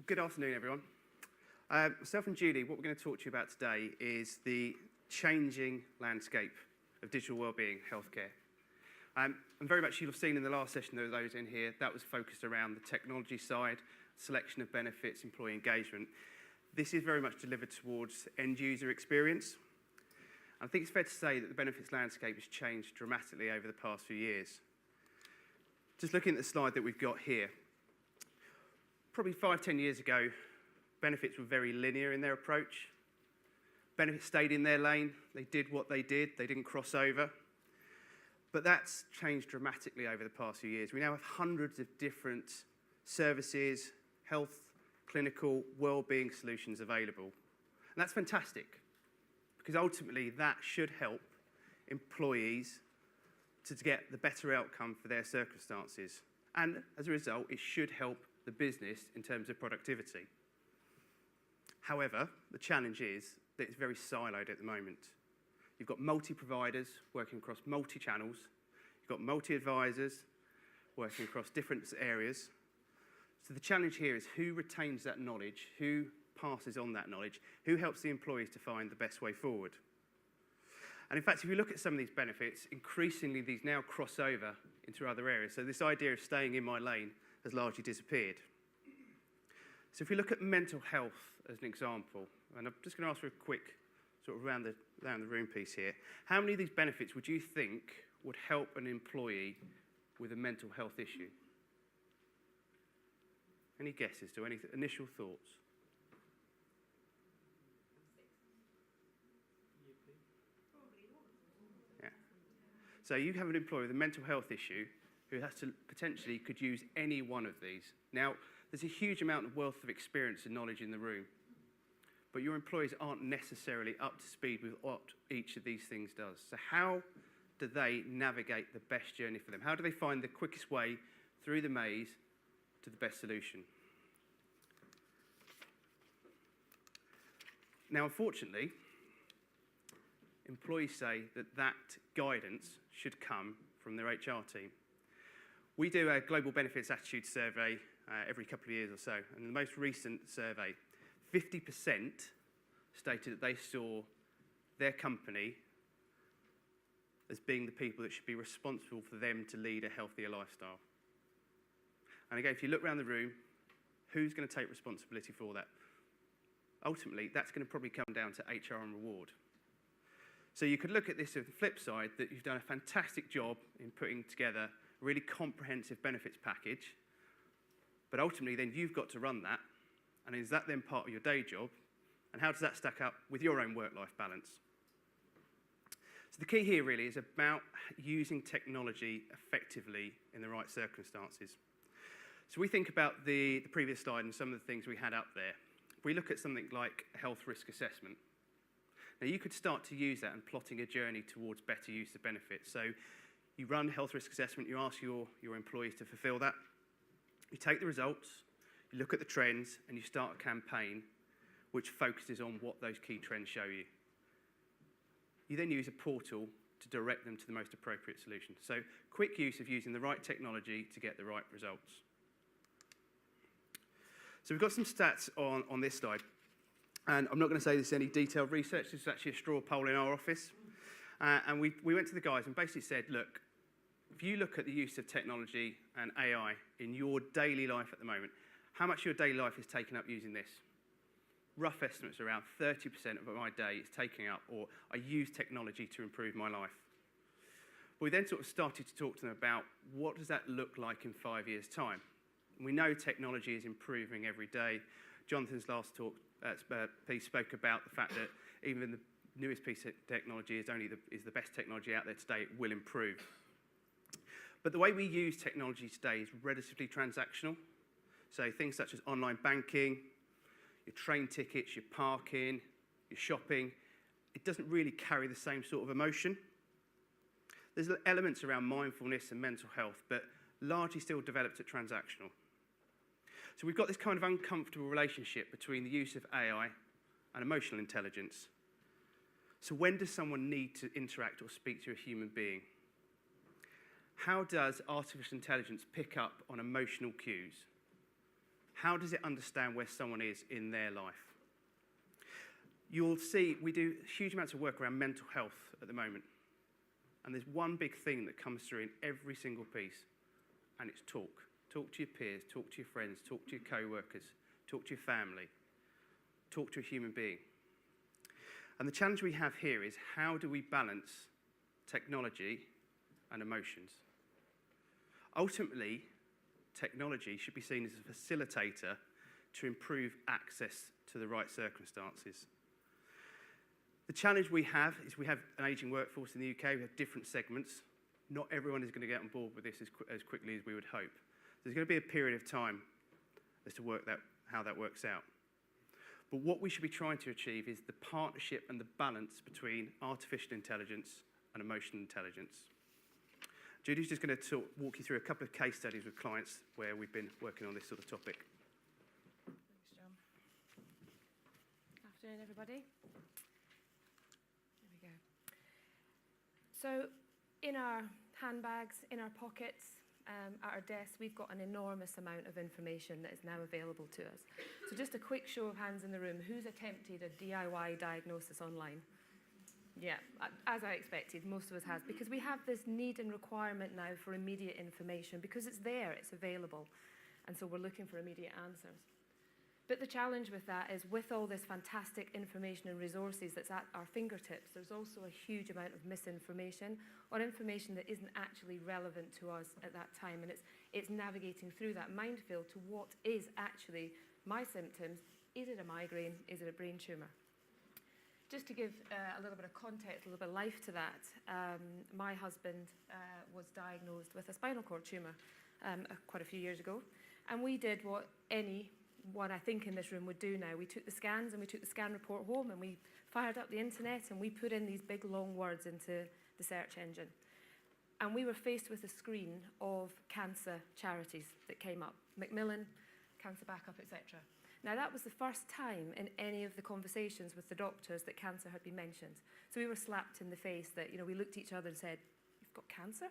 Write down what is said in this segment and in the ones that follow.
Good afternoon, everyone. Myself and Julie, what we're going to talk to you about today is the changing landscape of digital wellbeing healthcare. And very much you'll have seen in the last session, there were those in here, that was focused around the technology side, selection of benefits, employee engagement. This is very much delivered towards end user experience. I think it's fair to say that the benefits landscape has changed dramatically over the past few years. Just looking at the slide that we've got here, probably 5-10 years ago, benefits were very linear in their approach. Benefits stayed in their lane, they did what they did, they didn't cross over. But that's changed dramatically over the past few years. We now have hundreds of different services, health, clinical, well-being solutions available. And that's fantastic, because ultimately that should help employees to get the better outcome for their circumstances. And as a result, it should help the business in terms of productivity. However, the challenge is that it's very siloed at the moment. You've got multi-providers working across multi-channels. You've got multi-advisors working across different areas. So the challenge here is who retains that knowledge, who passes on that knowledge, who helps the employees to find the best way forward. And in fact, if you look at some of these benefits, increasingly these now cross over into other areas. So this idea of staying in my lane has largely disappeared. So if we look at mental health as an example, and I'm just going to ask for a quick sort of round the room piece here. How many of these benefits would you think would help an employee with a mental health issue? Any guesses to any initial thoughts? Yeah. So you have an employee with a mental health issue who has to potentially could use any one of these. Now, there's a huge amount of wealth of experience and knowledge in the room, but your employees aren't necessarily up to speed with what each of these things does. So how do they navigate the best journey for them? How do they find the quickest way through the maze to the best solution? Now, unfortunately, employees say that that guidance should come from their HR team. We do a global benefits attitude survey every couple of years or so, and in the most recent survey, 50% stated that they saw their company as being the people that should be responsible for them to lead a healthier lifestyle. And again, if you look around the room, who's going to take responsibility for that? Ultimately, that's going to probably come down to HR and reward. So you could look at this on the flip side, that you've done a fantastic job in putting together a really comprehensive benefits package, but ultimately then you've got to run that, and is that then part of your day job, and how does that stack up with your own work-life balance? So the key here really is about using technology effectively in the right circumstances. So we think about the previous slide and some of the things we had up there. If we look at something like health risk assessment, now you could start to use that in plotting a journey towards better use of benefits. So you run health risk assessment, you ask your employees to fulfill that, you take the results, you look at the trends, and you start a campaign which focuses on what those key trends show you. You then use a portal to direct them to the most appropriate solution. So quick use of using the right technology to get the right results. So we've got some stats on this slide. And I'm not going to say this is any detailed research. This is actually a straw poll in our office. And we went to the guys and basically said, look, if you look at the use of technology and AI in your daily life at the moment, how much of your daily life is taken up using this? Rough estimates are around 30% of my day is taken up, or I use technology to improve my life. But we then sort of started to talk to them about what does that look like in 5 years' time? And we know technology is improving every day. Jonathan's last piece spoke about the fact that even the newest piece of technology is the best technology out there today. It will improve. But the way we use technology today is relatively transactional. So things such as online banking, your train tickets, your parking, your shopping, it doesn't really carry the same sort of emotion. There's elements around mindfulness and mental health, but largely still developed at transactional. So we've got this kind of uncomfortable relationship between the use of AI and emotional intelligence. So when does someone need to interact or speak to a human being? How does artificial intelligence pick up on emotional cues? How does it understand where someone is in their life? You'll see we do huge amounts of work around mental health at the moment. And there's one big thing that comes through in every single piece, and it's talk. Talk to your peers, talk to your friends, talk to your co-workers, talk to your family, talk to a human being. And the challenge we have here is, how do we balance technology and emotions? Ultimately, technology should be seen as a facilitator to improve access to the right circumstances. The challenge we have is we have an ageing workforce in the UK. We have different segments. Not everyone is going to get on board with this as quickly as we would hope. There's going to be a period of time as to how that works out. But what we should be trying to achieve is the partnership and the balance between artificial intelligence and emotional intelligence. Julie's just going to walk you through a couple of case studies with clients where we've been working on this sort of topic. Thanks, John. Afternoon, everybody. There we go. So, in our handbags, in our pockets, at our desks, we've got an enormous amount of information that is now available to us. So just a quick show of hands in the room. Who's attempted a DIY diagnosis online? Yeah, as I expected, most of us has, because we have this need and requirement now for immediate information, because it's there, it's available, and so we're looking for immediate answers. But the challenge with that is, with all this fantastic information and resources that's at our fingertips, there's also a huge amount of misinformation, or information that isn't actually relevant to us at that time, and it's navigating through that minefield to what is actually my symptoms. Is it a migraine? Is it a brain tumour? Just to give a little bit of context, a little bit of life to that, my husband was diagnosed with a spinal cord tumour quite a few years ago, and we did what anyone I think in this room would do now. We took the scans and we took the scan report home, and we fired up the internet and we put in these big long words into the search engine. And we were faced with a screen of cancer charities that came up: Macmillan, Cancer Backup, etc. Now, that was the first time in any of the conversations with the doctors that cancer had been mentioned. So we were slapped in the face that, we looked at each other and said, "You've got cancer?"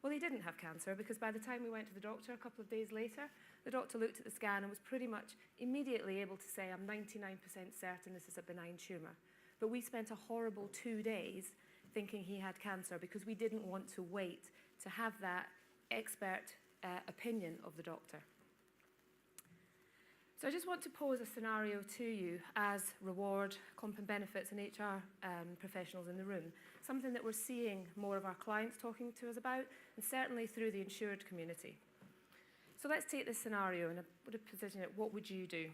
Well, he didn't have cancer, because by the time we went to the doctor a couple of days later, the doctor looked at the scan and was pretty much immediately able to say, "I'm 99% certain this is a benign tumour." But we spent a horrible 2 days thinking he had cancer, because we didn't want to wait to have that expert opinion of the doctor. So I just want to pose a scenario to you as reward, comp and benefits and HR professionals in the room, something that we're seeing more of our clients talking to us about, and certainly through the insured community. So let's take this scenario and position it. What would you do?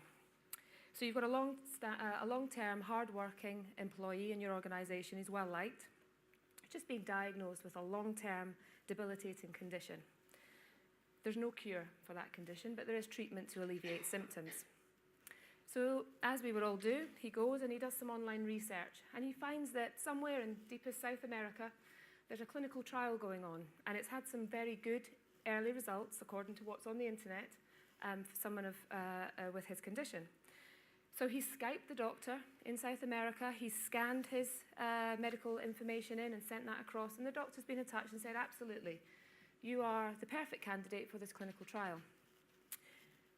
So you've got a long-term, hard-working employee in your organisation who's well-liked, just been diagnosed with a long-term debilitating condition. There's no cure for that condition, but there is treatment to alleviate symptoms. So, as we would all do, he goes and he does some online research, and he finds that somewhere in deepest South America, there's a clinical trial going on, and it's had some very good early results, according to what's on the internet, for someone with his condition. So he Skyped the doctor in South America, he scanned his medical information in and sent that across, and the doctor's been in touch and said, "Absolutely, you are the perfect candidate for this clinical trial.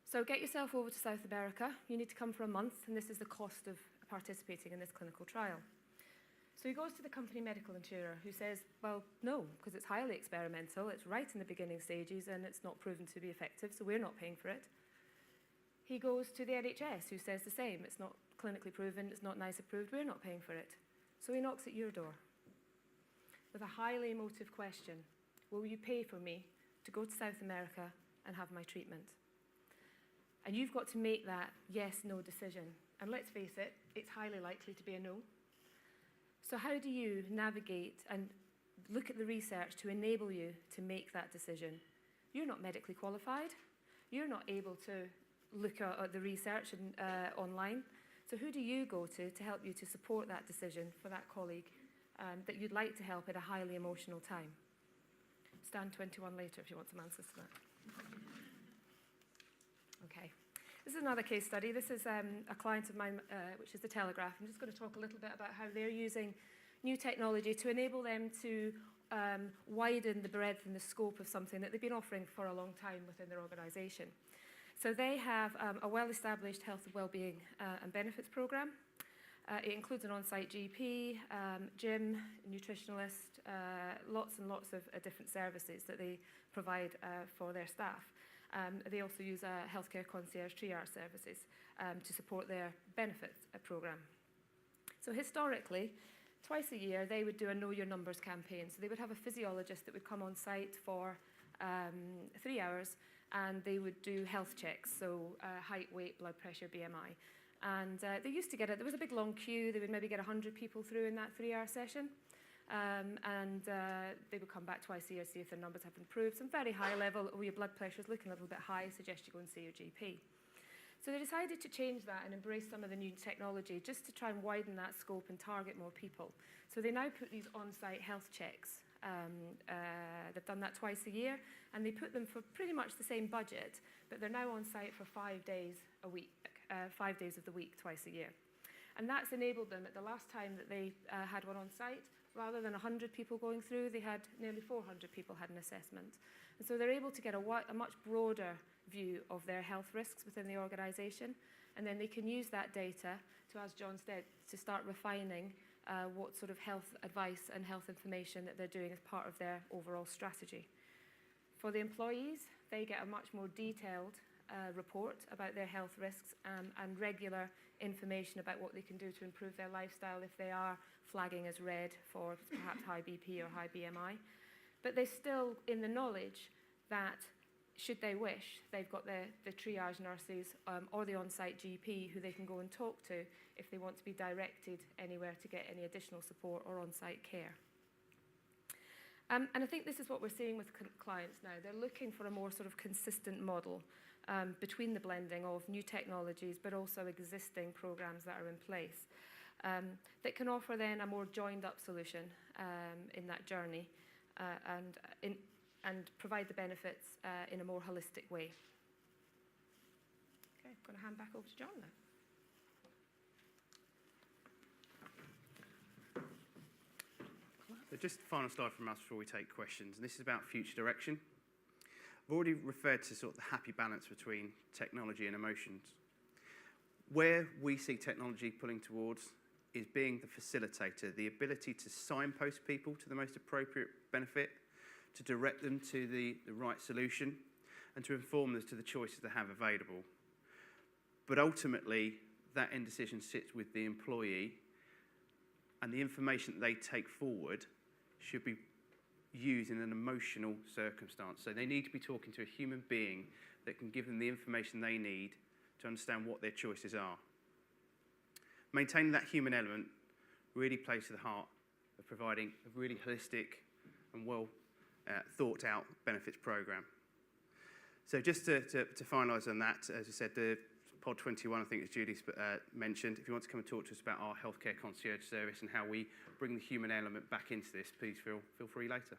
So get yourself over to South America. You need to come for a month, and this is the cost of participating in this clinical trial." So he goes to the company medical insurer, who says, "Well, no, because it's highly experimental, it's right in the beginning stages, and it's not proven to be effective, so we're not paying for it." He goes to the NHS, who says the same: "It's not clinically proven, it's not NICE approved, we're not paying for it." So he knocks at your door with a highly emotive question: "Will you pay for me to go to South America and have my treatment?" And you've got to make that yes-no decision. And let's face it, it's highly likely to be a no. So how do you navigate and look at the research to enable you to make that decision? You're not medically qualified. You're not able to look at the research online. So who do you go to help you to support that decision for that colleague that you'd like to help at a highly emotional time? Stand 21 later if you want some answers to that. Okay. This is another case study. This is a client of mine, which is the Telegraph. I'm just going to talk a little bit about how they're using new technology to enable them to widen the breadth and the scope of something that they've been offering for a long time within their organisation. So they have a well-established health and wellbeing and benefits programme. It includes an on-site GP, gym, nutritionalist, lots and lots of different services that they provide for their staff. They also use healthcare concierge triage services to support their benefits programme. So historically, twice a year, they would do a Know Your Numbers campaign. So they would have a physiologist that would come on site for 3 hours, and they would do health checks, so height, weight, blood pressure, BMI. And they used to get it, there was a big long queue, they would maybe get 100 people through in that 3-hour session. They would come back twice a year, see if their numbers have improved. Some very high level, oh, your blood pressure is looking a little bit high, suggest you go and see your GP. So they decided to change that and embrace some of the new technology just to try and widen that scope and target more people. So they now put these on-site health checks. They've done that twice a year, and they put them for pretty much the same budget, but they're now on site for 5 days a week, 5 days of the week, twice a year. And that's enabled them, at the last time that they had one on site, rather than 100 people going through, they had nearly 400 people had an assessment. And so they're able to get a much broader view of their health risks within the organisation, and then they can use that data to, as John said, to start refining what sort of health advice and health information that they're doing as part of their overall strategy. For the employees, they get a much more detailed report about their health risks and regular information about what they can do to improve their lifestyle if they are flagging as red for perhaps high BP or high BMI. But they're still in the knowledge that, should they wish, they've got the triage nurses or the on-site GP who they can go and talk to if they want to be directed anywhere to get any additional support or on-site care. And I think this is what we're seeing with clients now. They're looking for a more sort of consistent model between the blending of new technologies but also existing programs that are in place that can offer then a more joined up solution in that journey and provide the benefits in a more holistic way. Okay, I'm going to hand back over to John now. So just the final slide from us before we take questions, and this is about future direction. I've already referred to sort of the happy balance between technology and emotions. Where we see technology pulling towards is being the facilitator, the ability to signpost people to the most appropriate benefit, to direct them to the right solution, and to inform them to the choices they have available. But ultimately, that end decision sits with the employee, and the information that they take forward should be used in an emotional circumstance. So they need to be talking to a human being that can give them the information they need to understand what their choices are. Maintaining that human element really plays to the heart of providing a really holistic and well thought out benefits program. So just to finalise on that, as I said, the Pod 21, I think as Julie mentioned, if you want to come and talk to us about our healthcare concierge service and how we bring the human element back into this, please feel free later.